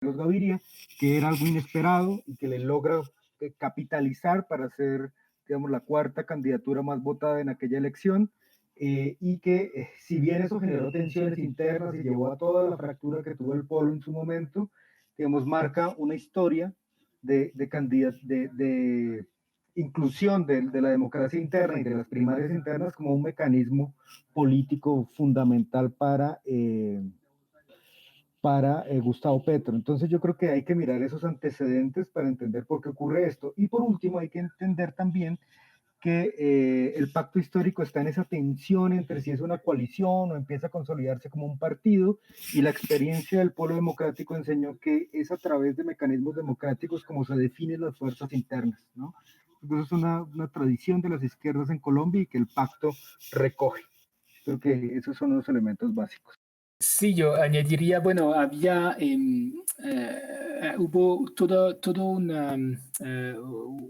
Gaviria, que era algo inesperado y que le logra capitalizar para ser, digamos, la cuarta candidatura más votada en aquella elección. Y que si bien eso generó tensiones internas y llevó a toda la fractura que tuvo el polo en su momento, digamos, marca una historia de inclusión de la democracia interna y de las primarias internas como un mecanismo político fundamental para Gustavo Petro. Entonces yo creo que hay que mirar esos antecedentes para entender por qué ocurre esto. Y por último hay que entender también que el pacto histórico está en esa tensión entre si es una coalición o empieza a consolidarse como un partido, y la experiencia del Polo Democrático enseñó que es a través de mecanismos democráticos como se definen las fuerzas internas, ¿no? Entonces es una tradición de las izquierdas en Colombia y que el pacto recoge. Creo que esos son los elementos básicos. Sí, yo añadiría, bueno, había, hubo toda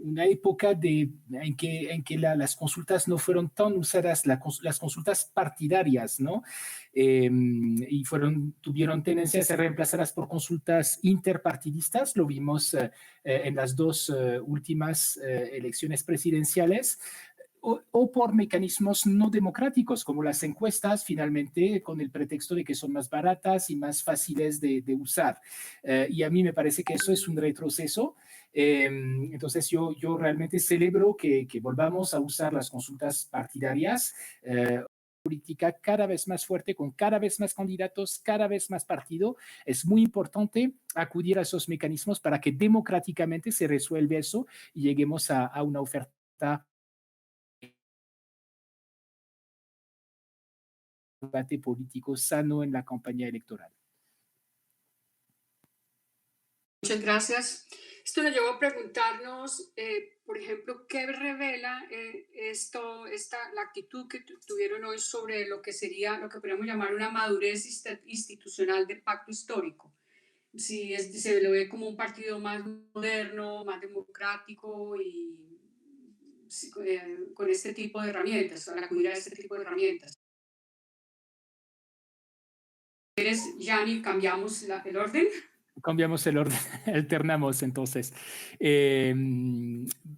una época en que las consultas no fueron tan usadas, las consultas partidarias, ¿no? Y tuvieron tendencia a ser reemplazadas por consultas interpartidistas, lo vimos en las dos últimas elecciones presidenciales, o por mecanismos no democráticos, como las encuestas, finalmente, con el pretexto de que son más baratas y más fáciles de usar. Y a mí me parece que eso es un retroceso. Entonces, yo realmente celebro que volvamos a usar las consultas partidarias. Política cada vez más fuerte, con cada vez más candidatos, cada vez más partido. Es muy importante acudir a esos mecanismos para que democráticamente se resuelva eso y lleguemos a una oferta debate político sano en la campaña electoral. Muchas gracias. Esto nos lleva a preguntarnos, por ejemplo, ¿qué revela la actitud que tuvieron hoy sobre lo que sería, lo que podríamos llamar una madurez institucional del pacto histórico? Si se lo ve como un partido más moderno, más democrático y con este tipo de herramientas, al acudir a este tipo de herramientas. ¿Quieres, Yanni, cambiamos el orden? Cambiamos el orden, alternamos entonces.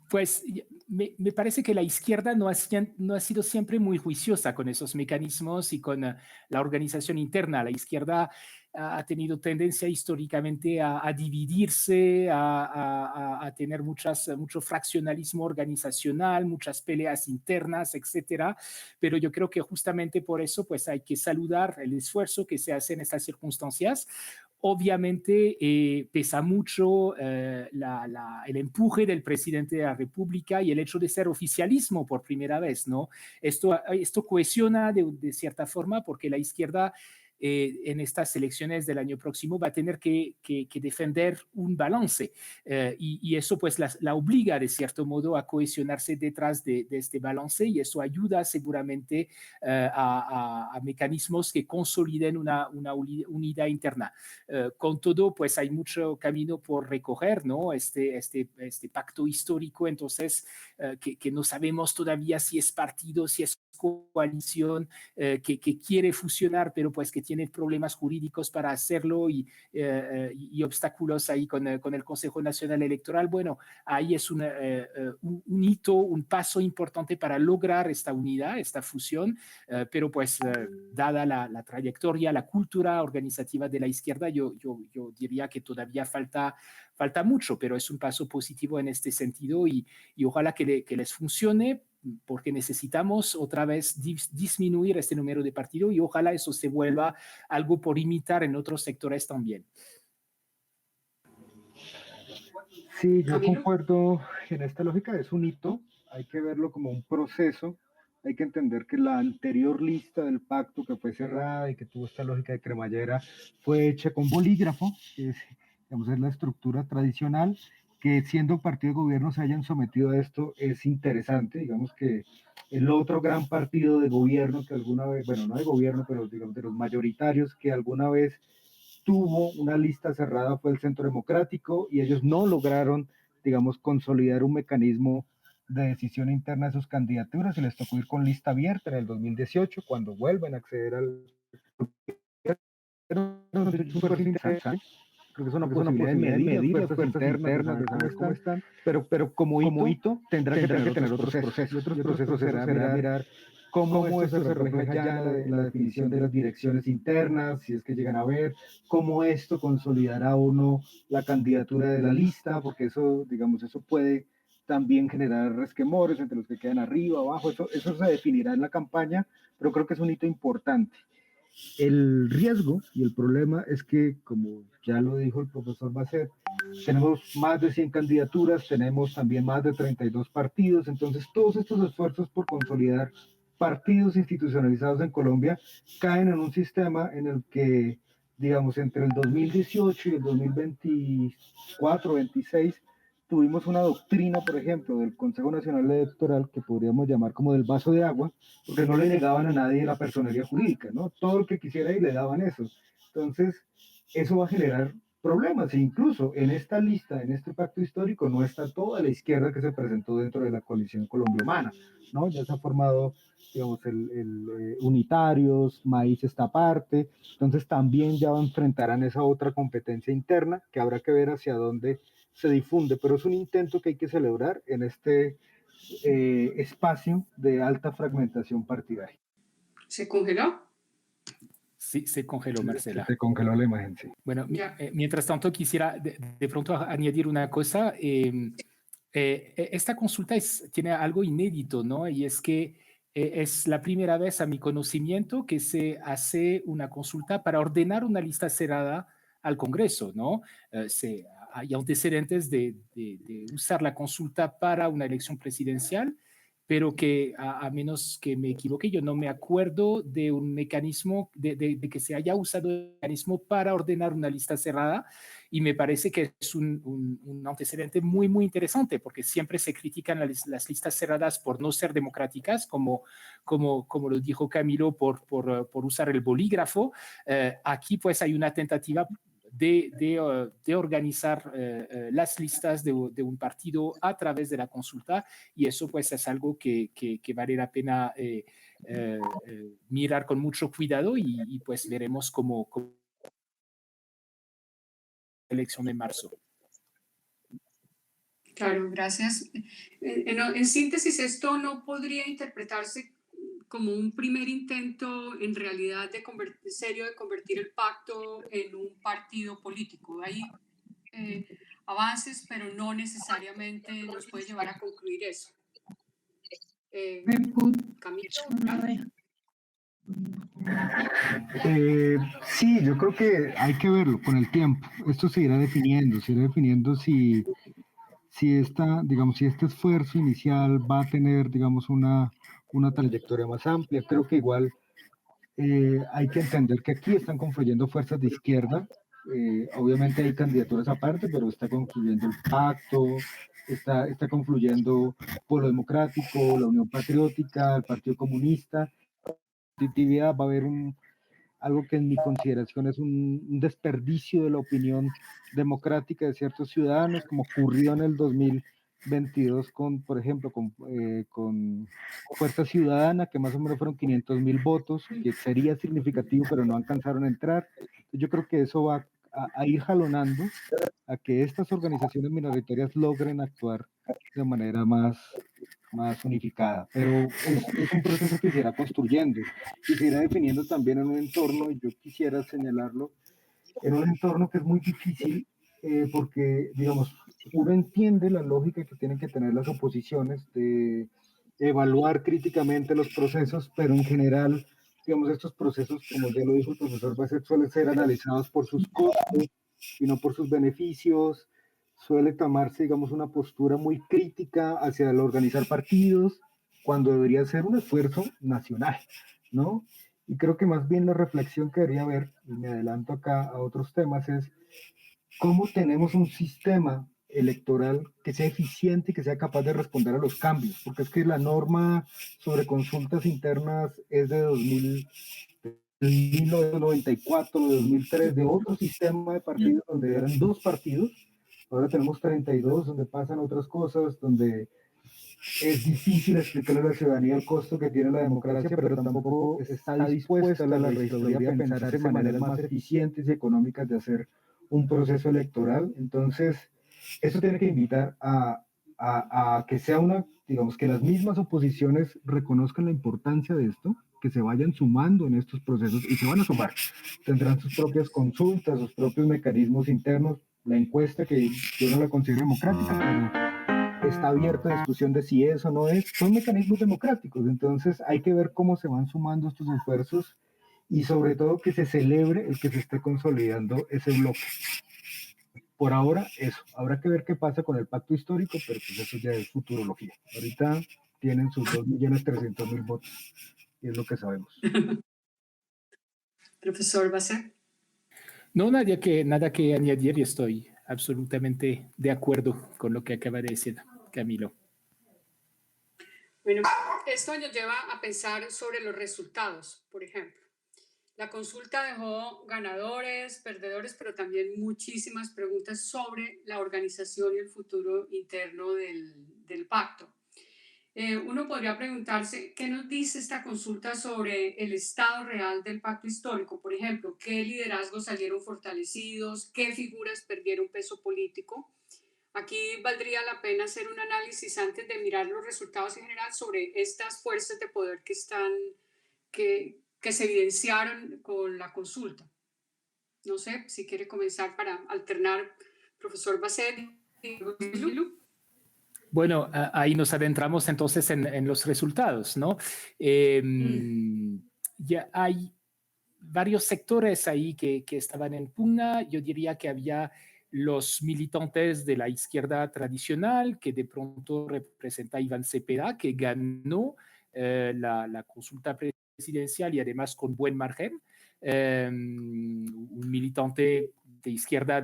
Pues me parece que la izquierda no ha sido siempre muy juiciosa con esos mecanismos y con la organización interna. La izquierda ha tenido tendencia históricamente a dividirse, a tener mucho fraccionalismo organizacional, muchas peleas internas, etcétera. Pero yo creo que justamente por eso pues hay que saludar el esfuerzo que se hace en estas circunstancias. Obviamente pesa mucho el empuje del presidente de la República y el hecho de ser oficialismo por primera vez, ¿no? Esto cohesiona de cierta forma porque la izquierda en estas elecciones del año próximo va a tener que defender un balance y eso pues la obliga de cierto modo a cohesionarse detrás de este balance y eso ayuda seguramente a mecanismos que consoliden una unidad interna. Con todo, pues hay mucho camino por recoger, ¿no? Este pacto histórico, entonces, que no sabemos todavía si es partido, si es coalición, que quiere fusionar, pero pues que tiene problemas jurídicos para hacerlo y obstáculos ahí con el Consejo Nacional Electoral. Bueno, ahí es un hito, un paso importante para lograr esta unidad, esta fusión, pero pues dada la trayectoria, la cultura organizativa de la izquierda, yo diría que todavía falta mucho, pero es un paso positivo en este sentido y ojalá que les funcione porque necesitamos otra vez disminuir este número de partidos y ojalá eso se vuelva algo por imitar en otros sectores también. Sí, yo Camilo. concuerdo en esta lógica, es un hito, hay que verlo como un proceso, hay que entender que la anterior lista del pacto que fue cerrada y que tuvo esta lógica de cremallera fue hecha con bolígrafo, que es, digamos, es la estructura tradicional, que siendo partido de gobierno se hayan sometido a esto es interesante, digamos que el otro gran partido de gobierno que alguna vez, bueno, no de gobierno, pero digamos de los mayoritarios que alguna vez tuvo una lista cerrada fue el Centro Democrático y ellos no lograron, digamos, consolidar un mecanismo de decisión interna de sus candidaturas y les tocó ir con lista abierta en el 2018 cuando vuelven a acceder al creo que es una posibilidad de medir las fuerzas internas, de saber cómo están, pero como hito tendrá que tener otros procesos. Y otros procesos será mirar cómo esto se refleja ya en la definición de las direcciones internas, si es que llegan a ver, cómo esto consolidará o no la candidatura de la lista, porque eso, digamos, eso puede también generar resquemores entre los que quedan arriba, abajo, eso se definirá en la campaña, pero creo que es un hito importante. El riesgo y el problema es que, como ya lo dijo el profesor Bacer, tenemos más de 100 candidaturas, tenemos también más de 32 partidos, entonces todos estos esfuerzos por consolidar partidos institucionalizados en Colombia caen en un sistema en el que, digamos, entre el 2018 y el 2024-26 tuvimos una doctrina, por ejemplo, del Consejo Nacional Electoral que podríamos llamar como del vaso de agua, porque no le negaban a nadie la personería jurídica, ¿no? Todo el que quisiera y le daban eso. Entonces, eso va a generar problemas, e incluso en esta lista, en este pacto histórico, no está toda la izquierda que se presentó dentro de la coalición Colombia Humana, ¿no? Ya se ha formado, digamos, unitarios, Maíz está aparte, entonces también ya enfrentarán esa otra competencia interna que habrá que ver hacia dónde se difunde, pero es un intento que hay que celebrar en este espacio de alta fragmentación partidaria. ¿Se congeló? Sí, se congeló, Marcela. Se congeló la imagen, sí. Bueno, mientras tanto quisiera de pronto añadir una cosa. Esta consulta tiene algo inédito, ¿no? Y es que es la primera vez a mi conocimiento que se hace una consulta para ordenar una lista cerrada al Congreso, ¿no? Hay antecedentes de usar la consulta para una elección presidencial, pero que a menos que me equivoque, yo no me acuerdo de un mecanismo, de que se haya usado el mecanismo para ordenar una lista cerrada, y me parece que es un antecedente muy, muy interesante, porque siempre se critican las listas cerradas por no ser democráticas, como lo dijo Camilo, por usar el bolígrafo. Aquí pues hay una tentativa de organizar las listas de un partido a través de la consulta, y eso pues es algo que vale la pena mirar con mucho cuidado, y pues veremos cómo elección de marzo. Claro, gracias. En síntesis, esto no podría interpretarse como un primer intento en realidad serio de convertir el pacto en un partido político. Hay avances, pero no necesariamente nos puede llevar a concluir eso. Camilo. Sí, yo creo que hay que verlo con el tiempo. Esto se irá definiendo si digamos, si este esfuerzo inicial va a tener, digamos, una trayectoria más amplia. Creo que igual hay que entender que aquí están confluyendo fuerzas de izquierda. Obviamente hay candidaturas aparte, pero está confluyendo el pacto, está confluyendo Polo Democrático, la Unión Patriótica, el Partido Comunista. Va a haber algo que en mi consideración es un desperdicio de la opinión democrática de ciertos ciudadanos, como ocurrió en el 2022 por ejemplo, con Fuerza Ciudadana, que más o menos fueron 500.000 votos, que sería significativo, pero no alcanzaron a entrar. Yo creo que eso va a ir jalonando a que estas organizaciones minoritarias logren actuar de manera más unificada, pero es un proceso que se irá construyendo y se irá definiendo también en un entorno, y yo quisiera señalarlo, en un entorno que es muy difícil, porque, digamos, uno entiende la lógica que tienen que tener las oposiciones de evaluar críticamente los procesos, pero en general, digamos, estos procesos, como ya lo dijo el profesor Baset, suelen ser analizados por sus costos y no por sus beneficios. Suele tomarse, digamos, una postura muy crítica hacia el organizar partidos, cuando debería ser un esfuerzo nacional, ¿no? Y creo que más bien la reflexión que debería haber, y me adelanto acá a otros temas, es cómo tenemos un sistema electoral que sea eficiente y que sea capaz de responder a los cambios, porque es que la norma sobre consultas internas es de 1994, de 2003, de otro sistema de partidos donde eran 2 partidos. Ahora tenemos 32, donde pasan otras cosas, donde es difícil explicarle a la ciudadanía el costo que tiene la democracia, pero tampoco está dispuesta la registraduría a pensar en maneras más eficientes y económicas de hacer un proceso electoral. Entonces, eso tiene que invitar a que sea una, digamos, que las mismas oposiciones reconozcan la importancia de esto, que se vayan sumando en estos procesos y se van a sumar. Tendrán sus propias consultas, sus propios mecanismos internos, la encuesta que yo no la considero democrática, pero está abierta a discusión de si es o no es, son mecanismos democráticos, entonces hay que ver cómo se van sumando estos esfuerzos y sobre todo que se celebre el que se esté consolidando ese bloque. Por ahora, eso. Habrá que ver qué pasa con el pacto histórico, pero pues eso ya es futurología. Ahorita tienen sus 2.300.000 votos, y es lo que sabemos. Profesor Basset. No, nada que añadir y estoy absolutamente de acuerdo con lo que acaba de decir Camilo. Bueno, esto nos lleva a pensar sobre los resultados, por ejemplo. La consulta dejó ganadores, perdedores, pero también muchísimas preguntas sobre la organización y el futuro interno del pacto. Uno podría preguntarse, ¿qué nos dice esta consulta sobre el estado real del pacto histórico? Por ejemplo, ¿qué liderazgos salieron fortalecidos? ¿Qué figuras perdieron peso político? Aquí valdría la pena hacer un análisis antes de mirar los resultados en general sobre estas fuerzas de poder que se evidenciaron con la consulta. No sé si quiere comenzar para alternar, profesor Basset y Lu. Bueno, ahí nos adentramos entonces en los resultados, ¿no? Ya hay varios sectores ahí que estaban en pugna. Yo diría que había los militantes de la izquierda tradicional, que de pronto representa Iván Cepeda, que ganó la consulta presidencial y además con buen margen. Un militante de izquierda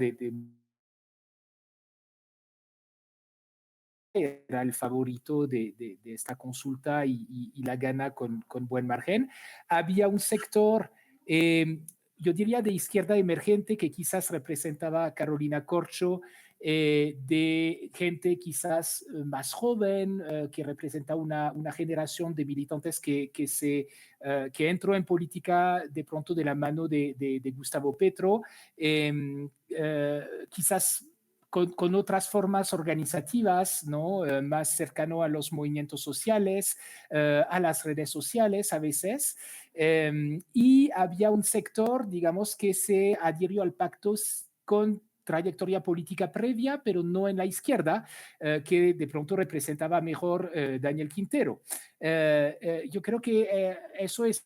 era el favorito de esta consulta y la gana con buen margen. Había un sector, yo diría, de izquierda emergente que quizás representaba a Carolina Corcho, de gente quizás más joven, que representa una generación de militantes que entró en política de pronto de la mano de Gustavo Petro, quizás con otras formas organizativas, ¿no? Más cercano a los movimientos sociales, a las redes sociales a veces. Y había un sector, digamos, que se adhirió al pacto con trayectoria política previa, pero no en la izquierda, que de pronto representaba mejor Daniel Quintero. Yo creo que eso es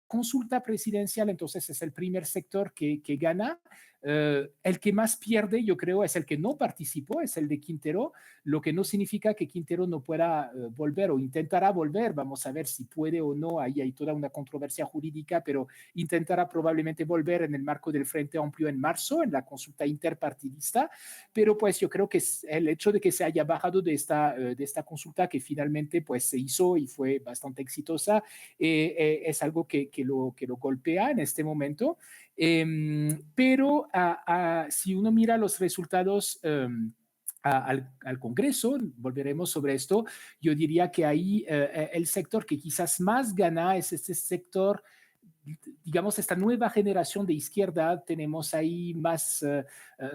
consulta presidencial, entonces es el primer sector que gana. El que más pierde, yo creo, es el que no participó, es el de Quintero, lo que no significa que Quintero no pueda volver o intentará volver. Vamos a ver si puede o no. Ahí hay toda una controversia jurídica, pero intentará probablemente volver en el marco del Frente Amplio en marzo, en la consulta interpartidista. Pero pues yo creo que el hecho de que se haya bajado de esta consulta que finalmente pues se hizo y fue bastante exitosa, es algo que lo golpea en este momento. Pero si uno mira los resultados al Congreso, volveremos sobre esto, yo diría que ahí el sector que quizás más gana es este sector, digamos, esta nueva generación de izquierda. Tenemos ahí más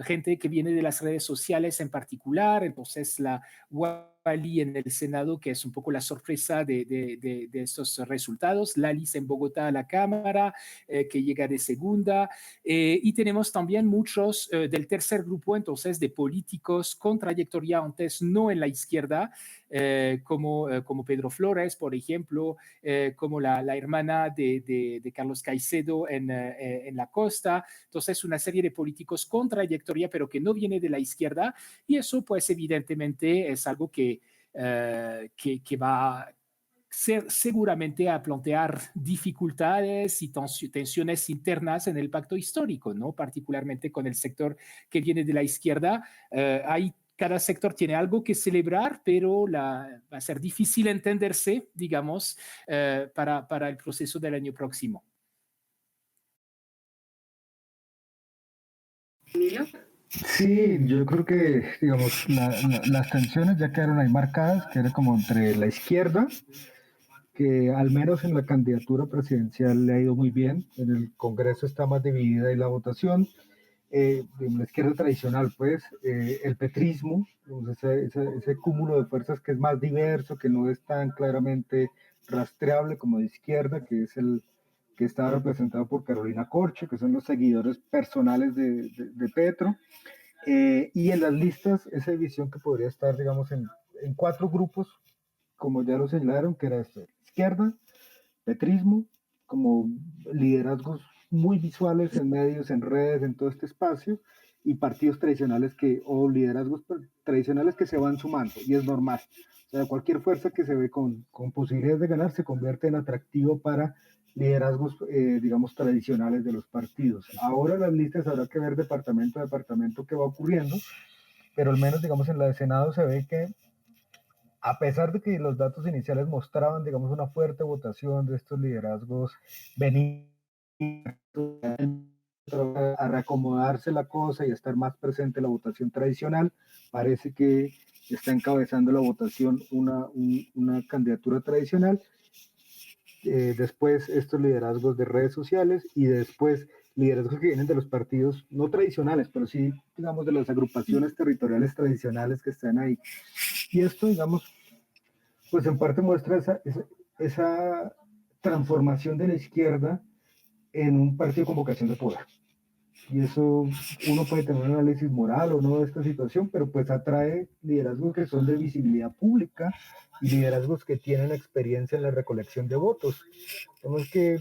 gente que viene de las redes sociales en particular, entonces la Wally en el Senado, que es un poco la sorpresa de estos resultados, Lalis en Bogotá a la Cámara, que llega de segunda, y tenemos también muchos del tercer grupo, entonces, de políticos con trayectoria antes no en la izquierda, como Pedro Flores, por ejemplo, como la hermana de Carlos Caicedo en la costa. Entonces, una serie de políticos con trayectoria, pero que no viene de la izquierda, y eso, pues, evidentemente es algo que va a seguramente a plantear dificultades y tensiones internas en el pacto histórico, ¿no? Particularmente con el sector que viene de la izquierda. Cada sector tiene algo que celebrar, pero va a ser difícil entenderse, digamos, para el proceso del año próximo. Sí, yo creo que, digamos, las tensiones ya quedaron ahí marcadas, que era como entre la izquierda que al menos en la candidatura presidencial le ha ido muy bien. En el Congreso está más dividida y la votación. En la izquierda tradicional, pues, el petrismo, ese cúmulo de fuerzas que es más diverso, que no es tan claramente rastreable como de izquierda, que es el que está representado por Carolina Corcho, que son los seguidores personales de Petro. Y en las listas, esa división que podría estar, digamos, en cuatro grupos, como ya lo señalaron, que era esto: izquierda, petrismo, como liderazgos muy visuales en medios, en redes, en todo este espacio, y partidos tradicionales o liderazgos tradicionales que se van sumando, y es normal. O sea, cualquier fuerza que se ve con posibilidades de ganar se convierte en atractivo para liderazgos, digamos, tradicionales de los partidos. Ahora las listas habrá que ver departamento a departamento qué va ocurriendo, pero al menos, digamos, en la de Senado se ve que a pesar de que los datos iniciales mostraban, digamos, una fuerte votación de estos liderazgos benignos, a reacomodarse la cosa y a estar más presente la votación tradicional, parece que está encabezando la votación una candidatura tradicional, después estos liderazgos de redes sociales y después liderazgos que vienen de los partidos no tradicionales, pero sí, digamos, de las agrupaciones territoriales tradicionales que están ahí. Y esto, digamos, pues en parte muestra esa transformación de la izquierda en un partido con vocación de poder. Y eso uno puede tener un análisis moral o no de esta situación, pero pues atrae liderazgos que son de visibilidad pública y liderazgos que tienen experiencia en la recolección de votos. Entonces que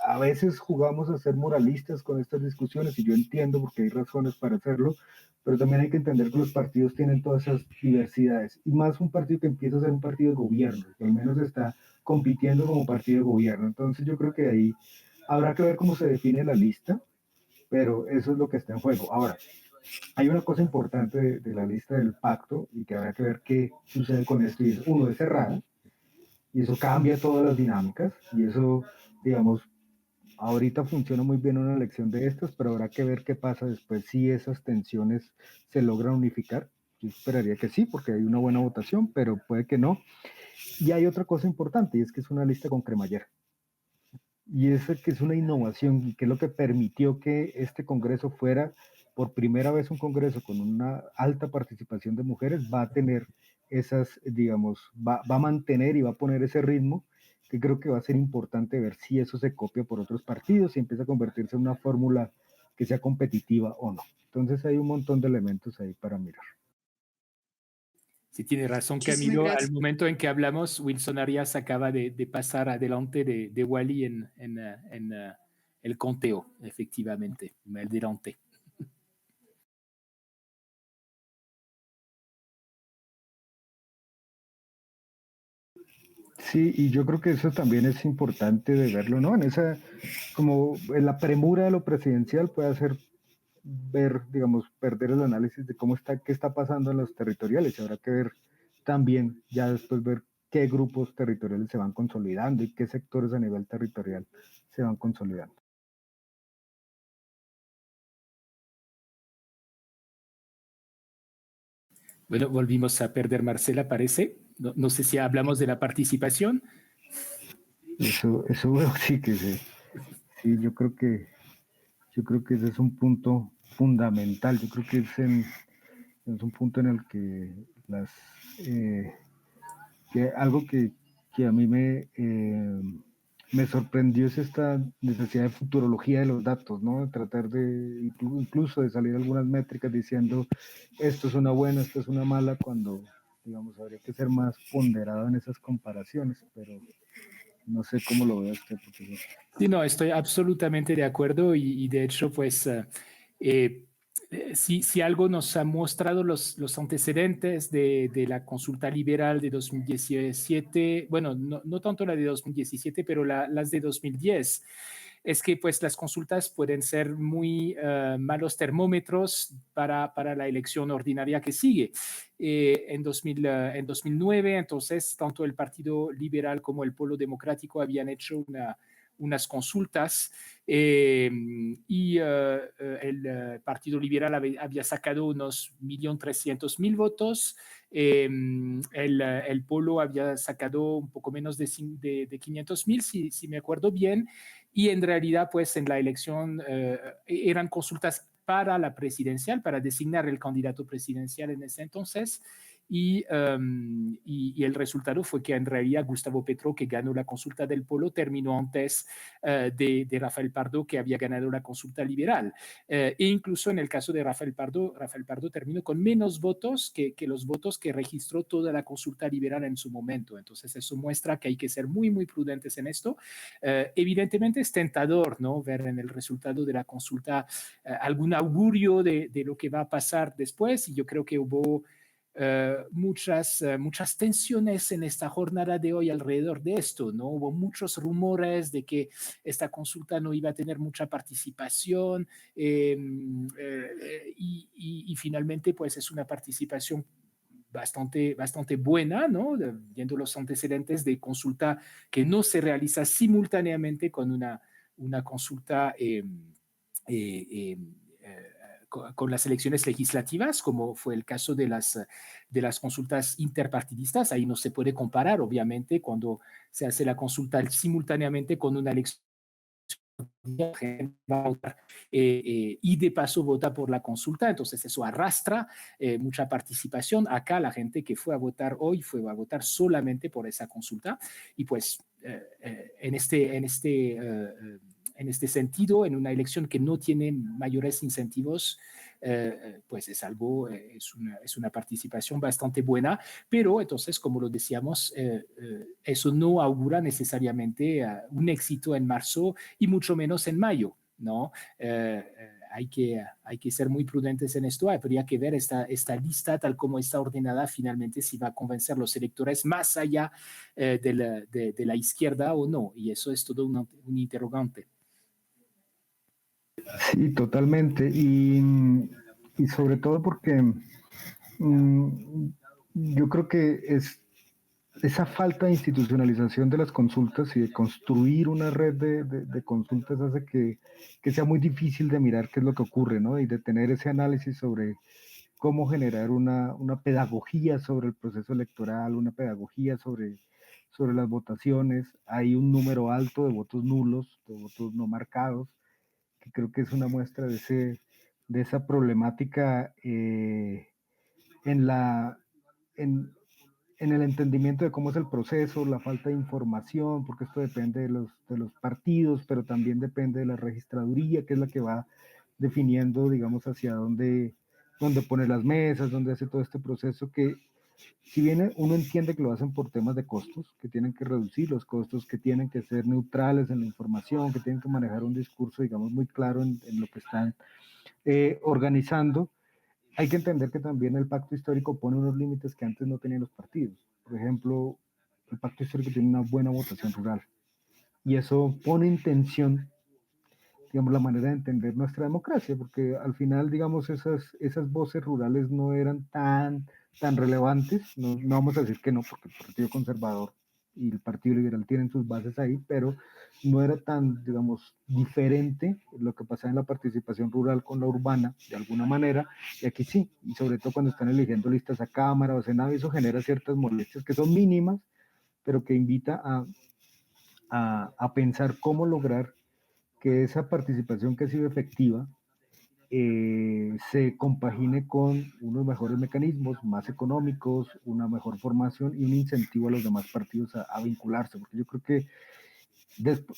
a veces jugamos a ser moralistas con estas discusiones y yo entiendo porque hay razones para hacerlo, pero también hay que entender que los partidos tienen todas esas diversidades y más un partido que empieza a ser un partido de gobierno, que al menos está compitiendo como partido de gobierno. Entonces yo creo que ahí habrá que ver cómo se define la lista, pero eso es lo que está en juego. Ahora, hay una cosa importante de la lista del pacto y que habrá que ver qué sucede con esto. Y es, uno, es cerrada y eso cambia todas las dinámicas y eso, digamos, ahorita funciona muy bien una elección de estas, pero habrá que ver qué pasa después si esas tensiones se logran unificar. Yo esperaría que sí, porque hay una buena votación, pero puede que no. Y hay otra cosa importante y es que es una lista con cremallera. Y es que es una innovación y que es lo que permitió que este Congreso fuera por primera vez un Congreso con una alta participación de mujeres, va a tener esas, digamos, va a mantener y va a poner ese ritmo que creo que va a ser importante ver si eso se copia por otros partidos y empieza a convertirse en una fórmula que sea competitiva o no. Entonces hay un montón de elementos ahí para mirar. Sí, tiene razón Muchísimas Camilo. Al gracias. momento en que hablamos, Wilson Arias acaba de pasar adelante de Wally en el conteo, efectivamente, el delante. Sí, y yo creo que eso también es importante de verlo, ¿no? En esa, como en la premura de lo presidencial puede hacer ver, digamos, perder el análisis de cómo está, qué está pasando en los territoriales. Habrá que ver también, ya después ver qué grupos territoriales se van consolidando y qué sectores a nivel territorial se van consolidando. Bueno, volvimos a perder Marcela, parece. No, no sé si hablamos de la participación. Eso veo, sí que sí. Sí, yo creo que ese es un punto fundamental. Yo creo que es un punto en el que que algo que a mí me sorprendió es esta necesidad de futurología de los datos, ¿no? De tratar de incluso de salir algunas métricas diciendo esto es una buena, esto es una mala, cuando, digamos, habría que ser más ponderado en esas comparaciones, pero no sé cómo lo ve usted, profesor. Sí, no, estoy absolutamente de acuerdo y de hecho, pues, si algo nos ha mostrado los antecedentes de la consulta liberal de 2017, bueno, no tanto la de 2017, pero las de 2010, es que pues las consultas pueden ser muy malos termómetros para la elección ordinaria que sigue. En 2009, entonces, tanto el Partido Liberal como el Polo Democrático habían hecho unas consultas y el Partido Liberal había sacado unos 1.300.000 votos. El Polo había sacado un poco menos de 500.000, si me acuerdo bien, y en realidad pues en la elección eran consultas para la presidencial, para designar el candidato presidencial en ese entonces, y el resultado fue que en realidad Gustavo Petro, que ganó la consulta del Polo, terminó antes de Rafael Pardo, que había ganado la consulta liberal. E incluso en el caso de Rafael Pardo terminó con menos votos que los votos que registró toda la consulta liberal en su momento. Entonces eso muestra que hay que ser muy, muy prudentes en esto. Evidentemente es tentador, ¿no?, ver en el resultado de la consulta algún augurio de lo que va a pasar después, y yo creo que hubo muchas tensiones en esta jornada de hoy alrededor de esto, ¿no? Hubo muchos rumores de que esta consulta no iba a tener mucha participación y finalmente pues es una participación bastante buena, ¿no? Viendo los antecedentes de consulta que no se realiza simultáneamente con una consulta con las elecciones legislativas, como fue el caso de las consultas interpartidistas. Ahí no se puede comparar, obviamente, cuando se hace la consulta simultáneamente con una elección va a votar y de paso vota por la consulta, entonces eso arrastra mucha participación. Acá la gente que fue a votar hoy fue a votar solamente por esa consulta, y pues en este sentido, en una elección que no tiene mayores incentivos, pues es una participación bastante buena, pero entonces, como lo decíamos, eso no augura necesariamente un éxito en marzo y mucho menos en mayo, ¿no? Hay que ser muy prudentes en esto. Habría que ver esta lista tal como está ordenada finalmente, si va a convencer a los electores más allá de la izquierda o no, y eso es todo un interrogante. Sí, totalmente. Y sobre todo porque yo creo que es esa falta de institucionalización de las consultas y de construir una red de consultas hace que sea muy difícil de mirar qué es lo que ocurre, ¿no? Y de tener ese análisis sobre cómo generar una pedagogía sobre el proceso electoral, una pedagogía sobre las votaciones. Hay un número alto de votos nulos, de votos no marcados, que creo que es una muestra de esa problemática en, la, en, en el entendimiento de cómo es el proceso, la falta de información, porque esto depende de los partidos, pero también depende de la registraduría, que es la que va definiendo, digamos, hacia dónde pone las mesas, dónde hace todo este proceso que, si bien uno entiende que lo hacen por temas de costos, que tienen que reducir los costos, que tienen que ser neutrales en la información, que tienen que manejar un discurso, digamos, muy claro en lo que están organizando, hay que entender que también el pacto histórico pone unos límites que antes no tenían los partidos. Por ejemplo, el pacto histórico tiene una buena votación rural y eso pone en tensión, digamos, la manera de entender nuestra democracia, porque al final, digamos, esas voces rurales no eran tan relevantes. No vamos a decir que no, porque el Partido Conservador y el Partido Liberal tienen sus bases ahí, pero no era tan, digamos, diferente lo que pasaba en la participación rural con la urbana, de alguna manera, y aquí sí, y sobre todo cuando están eligiendo listas a Cámara o Senado, eso genera ciertas molestias que son mínimas, pero que invita a pensar cómo lograr que esa participación que ha sido efectiva se compagine con unos mejores mecanismos, más económicos, una mejor formación y un incentivo a los demás partidos a vincularse, porque yo creo que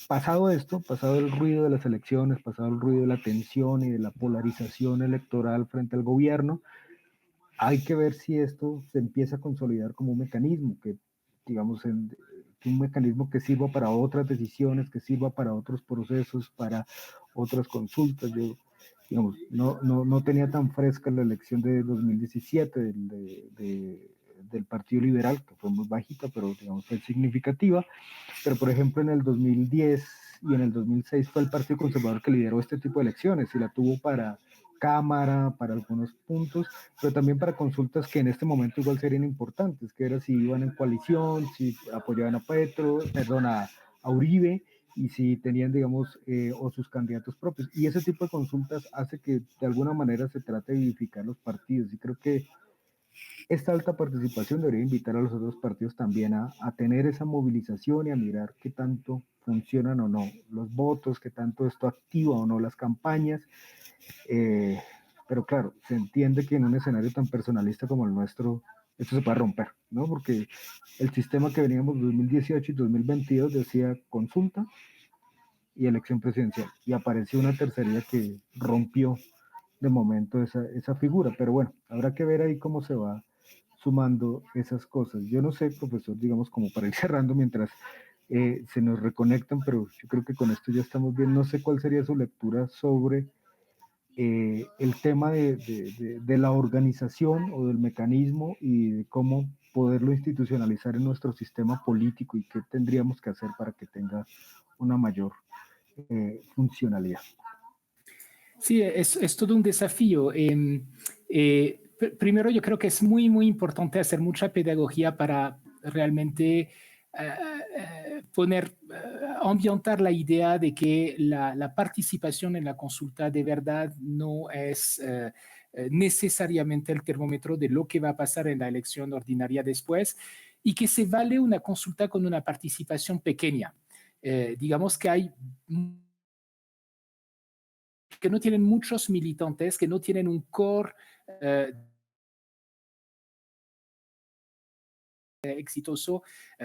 pasado esto, pasado el ruido de las elecciones, pasado el ruido de la tensión y de la polarización electoral frente al gobierno, hay que ver si esto se empieza a consolidar como un mecanismo que, digamos, un mecanismo que sirva para otras decisiones, que sirva para otros procesos, para otras consultas. Yo, digamos, no tenía tan fresca la elección de 2017 del Partido Liberal, que fue muy bajita, pero digamos fue significativa. Pero, por ejemplo, en el 2010 y en el 2006 fue el Partido Conservador que lideró este tipo de elecciones y la tuvo para Cámara, para algunos puntos, pero también para consultas que en este momento igual serían importantes, que era si iban en coalición, si apoyaban a Petro, perdón, a Uribe, y si tenían, digamos, o sus candidatos propios. Y ese tipo de consultas hace que de alguna manera se trate de vivificar los partidos. Y creo que esta alta participación debería invitar a los otros partidos también a tener esa movilización y a mirar qué tanto funcionan o no los votos, qué tanto esto activa o no las campañas. Eh, pero claro, se entiende que en un escenario tan personalista como el nuestro, esto se puede romper, ¿no? Porque el sistema que veníamos 2018 y 2022 decía consulta y elección presidencial. Y apareció una tercería que rompió de momento esa figura. Pero bueno, habrá que ver ahí cómo se va sumando esas cosas. Yo no sé, profesor, digamos, como para ir cerrando mientras se nos reconectan, pero yo creo que con esto ya estamos bien. No sé cuál sería su lectura sobre el tema de la organización o del mecanismo y de cómo poderlo institucionalizar en nuestro sistema político y qué tendríamos que hacer para que tenga una mayor funcionalidad. Sí, es todo un desafío. Primero, yo creo que es muy, muy importante hacer mucha pedagogía para realmente ambientar la idea de que la participación en la consulta de verdad no es necesariamente el termómetro de lo que va a pasar en la elección ordinaria después y que se vale una consulta con una participación pequeña. Digamos que hay que no tienen muchos militantes, que no tienen un core exitoso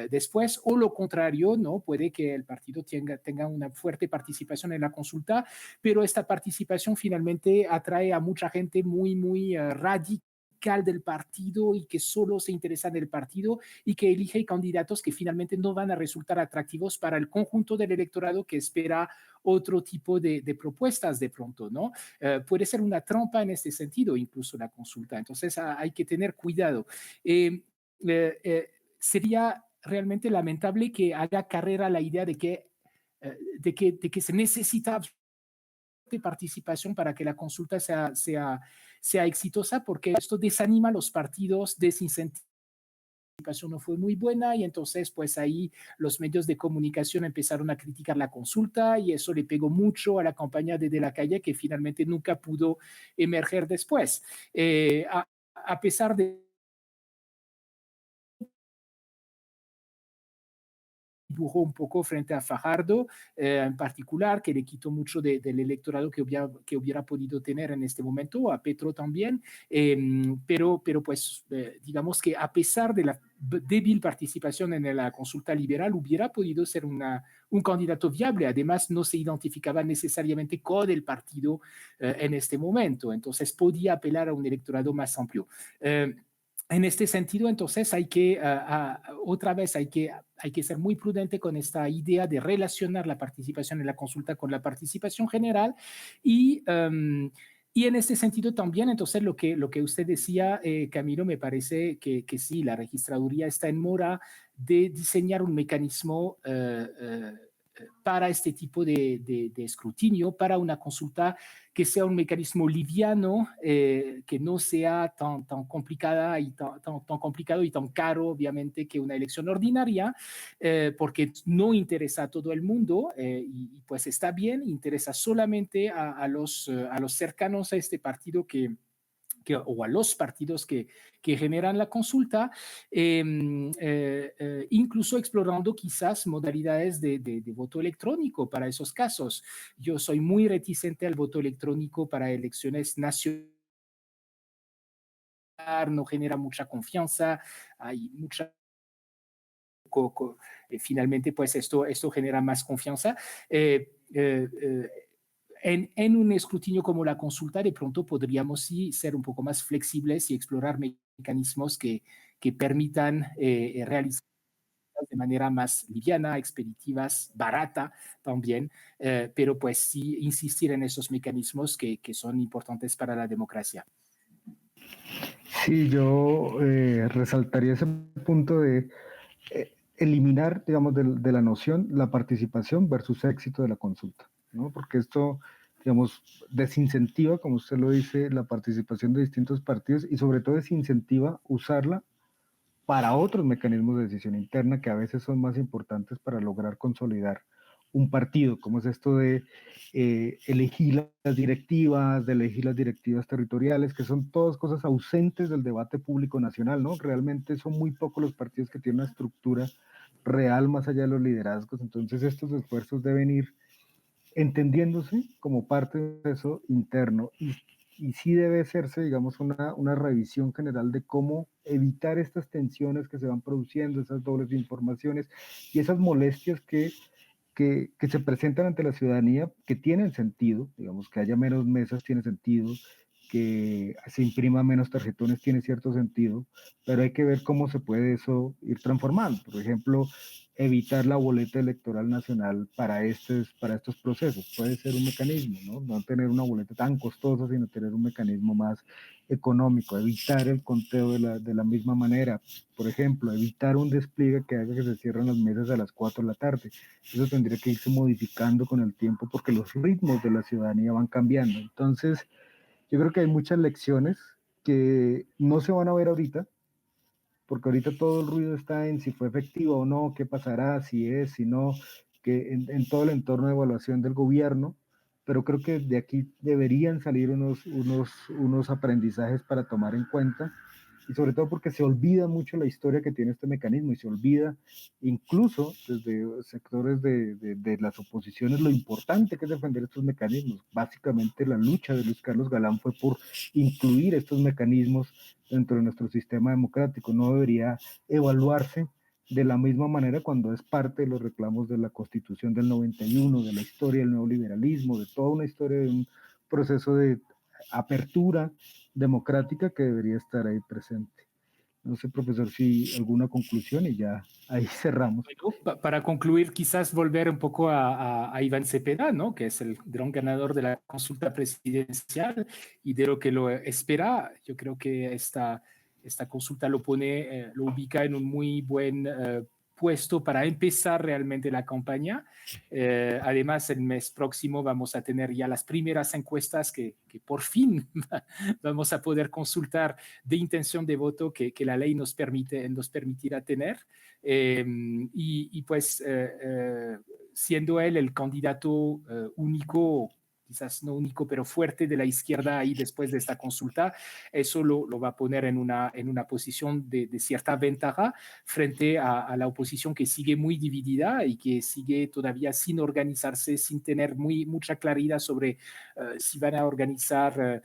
después, o lo contrario, ¿no? Puede que el partido tenga una fuerte participación en la consulta, pero esta participación finalmente atrae a mucha gente muy, muy radical del partido y que solo se interesa en el partido y que elige candidatos que finalmente no van a resultar atractivos para el conjunto del electorado que espera otro tipo de propuestas de pronto, ¿no? Puede ser una trampa en este sentido, incluso la consulta. Entonces hay que tener cuidado. Sería realmente lamentable que haga carrera la idea de que se necesita de participación para que la consulta sea exitosa, porque esto desanima a los partidos, desincentiva no fue muy buena y entonces pues ahí los medios de comunicación empezaron a criticar la consulta y eso le pegó mucho a la campaña de la Calle que finalmente nunca pudo emerger después. A pesar de dibujó un poco frente a Fajardo en particular, que le quitó mucho del electorado que hubiera podido tener en este momento, a Petro también, pero pues digamos que a pesar de la débil participación en la consulta liberal, hubiera podido ser un candidato viable. Además, no se identificaba necesariamente con el partido en este momento, entonces podía apelar a un electorado más amplio. En este sentido, entonces, otra vez hay que ser muy prudente con esta idea de relacionar la participación en la consulta con la participación general y en este sentido también, entonces, lo que usted decía, Camilo, me parece que sí, la registraduría está en mora de diseñar un mecanismo para este tipo de escrutinio, para una consulta que sea un mecanismo liviano, que no sea tan complicada y tan complicado y tan caro, obviamente, que una elección ordinaria, porque no interesa a todo el mundo y pues está bien, interesa solamente a los cercanos a este partido o a los partidos que generan la consulta, incluso explorando quizás modalidades de voto electrónico para esos casos. Yo soy muy reticente al voto electrónico para elecciones nacionales, no genera mucha confianza, hay mucha finalmente pues esto genera más confianza. En un escrutinio como la consulta, de pronto podríamos sí ser un poco más flexibles y explorar mecanismos que permitan realizar de manera más liviana, expeditivas, barata también, pero pues sí insistir en esos mecanismos que son importantes para la democracia. Sí, yo resaltaría ese punto de eliminar, digamos, de la noción la participación versus éxito de la consulta, ¿no? Porque esto, digamos, desincentiva, como usted lo dice, la participación de distintos partidos y sobre todo desincentiva usarla para otros mecanismos de decisión interna que a veces son más importantes para lograr consolidar un partido, como es esto de elegir las directivas, de elegir las directivas territoriales, que son todas cosas ausentes del debate público nacional, ¿no? Realmente son muy pocos los partidos que tienen una estructura real más allá de los liderazgos, entonces estos esfuerzos deben ir entendiéndose como parte de eso interno y sí debe hacerse, digamos, una revisión general de cómo evitar estas tensiones que se van produciendo, esas dobles informaciones y esas molestias que se presentan ante la ciudadanía, que tienen sentido, digamos, que haya menos mesas tiene sentido, que se imprima menos tarjetones tiene cierto sentido, pero hay que ver cómo se puede eso ir transformando. Por ejemplo, evitar la boleta electoral nacional para estos procesos. Puede ser un mecanismo, ¿no? No tener una boleta tan costosa, sino tener un mecanismo más económico, evitar el conteo de la misma manera. Por ejemplo, evitar un despliegue que haga que se cierren las mesas a las 4 de la tarde. Eso tendría que irse modificando con el tiempo porque los ritmos de la ciudadanía van cambiando. Entonces, yo creo que hay muchas lecciones que no se van a ver ahorita, porque ahorita todo el ruido está en si fue efectivo o no, qué pasará, si es, si no, que en todo el entorno de evaluación del gobierno, pero creo que de aquí deberían salir unos aprendizajes para tomar en cuenta y sobre todo porque se olvida mucho la historia que tiene este mecanismo y se olvida incluso desde sectores de las oposiciones lo importante que es defender estos mecanismos. Básicamente la lucha de Luis Carlos Galán fue por incluir estos mecanismos dentro de nuestro sistema democrático. No debería evaluarse de la misma manera cuando es parte de los reclamos de la Constitución del 91, de la historia del neoliberalismo, de toda una historia de un proceso de apertura democrática que debería estar ahí presente. No sé, profesor, si alguna conclusión y ya ahí cerramos. Bueno, para concluir, quizás volver un poco a Iván Cepeda, ¿no? Que es el gran ganador de la consulta presidencial y de lo que lo espera. Yo creo que esta consulta lo pone, lo ubica en un muy buen puesto para empezar realmente la campaña. Además, el mes próximo vamos a tener ya las primeras encuestas que por fin vamos a poder consultar de intención de voto que la ley nos permitirá tener. Pues siendo él el candidato único, quizás no único, pero fuerte de la izquierda ahí después de esta consulta, eso lo va a poner en una posición de cierta ventaja frente a la oposición que sigue muy dividida y que sigue todavía sin organizarse, sin tener mucha claridad sobre si van a organizar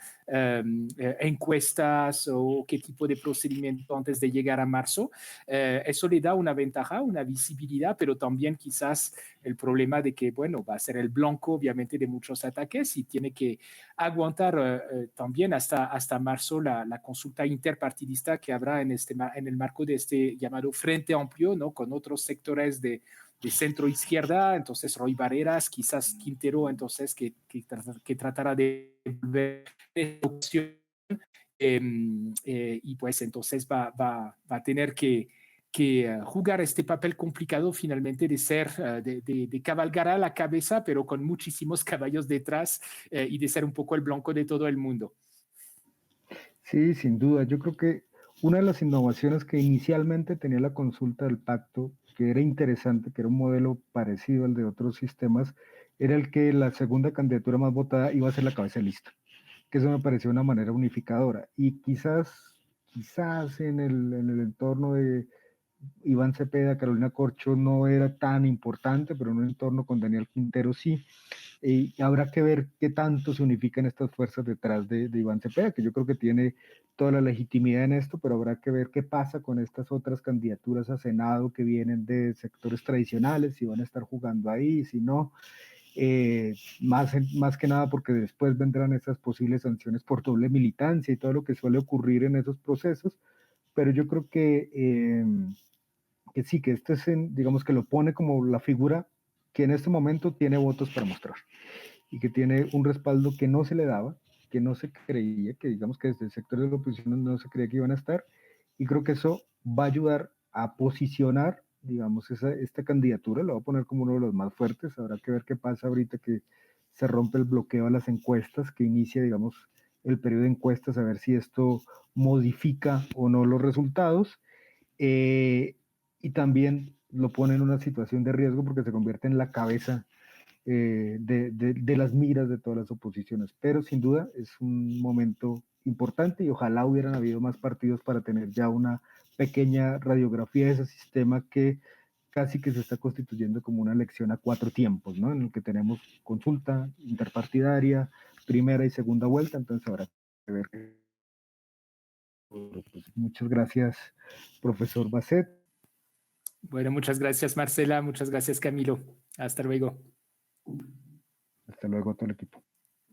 encuestas o qué tipo de procedimiento antes de llegar a marzo. Eso le da una ventaja, una visibilidad, pero también quizás el problema de que, bueno, va a ser el blanco, obviamente, de muchos ataques y tiene que aguantar también hasta marzo la consulta interpartidista que habrá en el marco de este llamado Frente Amplio, ¿no? Con otros sectores de centro izquierda, entonces Roy Barreras, quizás Quintero, entonces que tratará de volver y pues entonces va a tener que jugar este papel complicado finalmente de ser, de cabalgar a la cabeza, pero con muchísimos caballos detrás y de ser un poco el blanco de todo el mundo. Sí, sin duda. Yo creo que una de las innovaciones que inicialmente tenía la consulta del pacto, que era interesante, que era un modelo parecido al de otros sistemas, era el que la segunda candidatura más votada iba a ser la cabeza de lista, que eso me pareció una manera unificadora. Y quizás en el entorno de Iván Cepeda, Carolina Corcho no era tan importante, pero en un entorno con Daniel Quintero sí. Y habrá que ver qué tanto se unifican estas fuerzas detrás de Iván Cepeda, que yo creo que tiene toda la legitimidad en esto, pero habrá que ver qué pasa con estas otras candidaturas a Senado que vienen de sectores tradicionales, si van a estar jugando ahí, si no. Más que nada porque después vendrán esas posibles sanciones por doble militancia y todo lo que suele ocurrir en esos procesos, pero yo creo que sí, que este es, digamos que lo pone como la figura que en este momento tiene votos para mostrar y que tiene un respaldo que no se le daba, que no se creía, que digamos que desde el sector de la oposición no se creía que iban a estar, y creo que eso va a ayudar a posicionar, digamos, esta candidatura, lo va a poner como uno de los más fuertes, habrá que ver qué pasa ahorita que se rompe el bloqueo a las encuestas, que inicia, digamos, el periodo de encuestas, a ver si esto modifica o no los resultados, y también lo pone en una situación de riesgo porque se convierte en la cabeza de las miras de todas las oposiciones. Pero sin duda es un momento importante y ojalá hubieran habido más partidos para tener ya una pequeña radiografía de ese sistema que casi que se está constituyendo como una elección a 4 tiempos, ¿no? En el que tenemos consulta interpartidaria, primera y segunda vuelta, entonces habrá que ver. Pues, muchas gracias, profesor Basset. Bueno, muchas gracias, Marcela. Muchas gracias, Camilo. Hasta luego. Hasta luego a todo el equipo.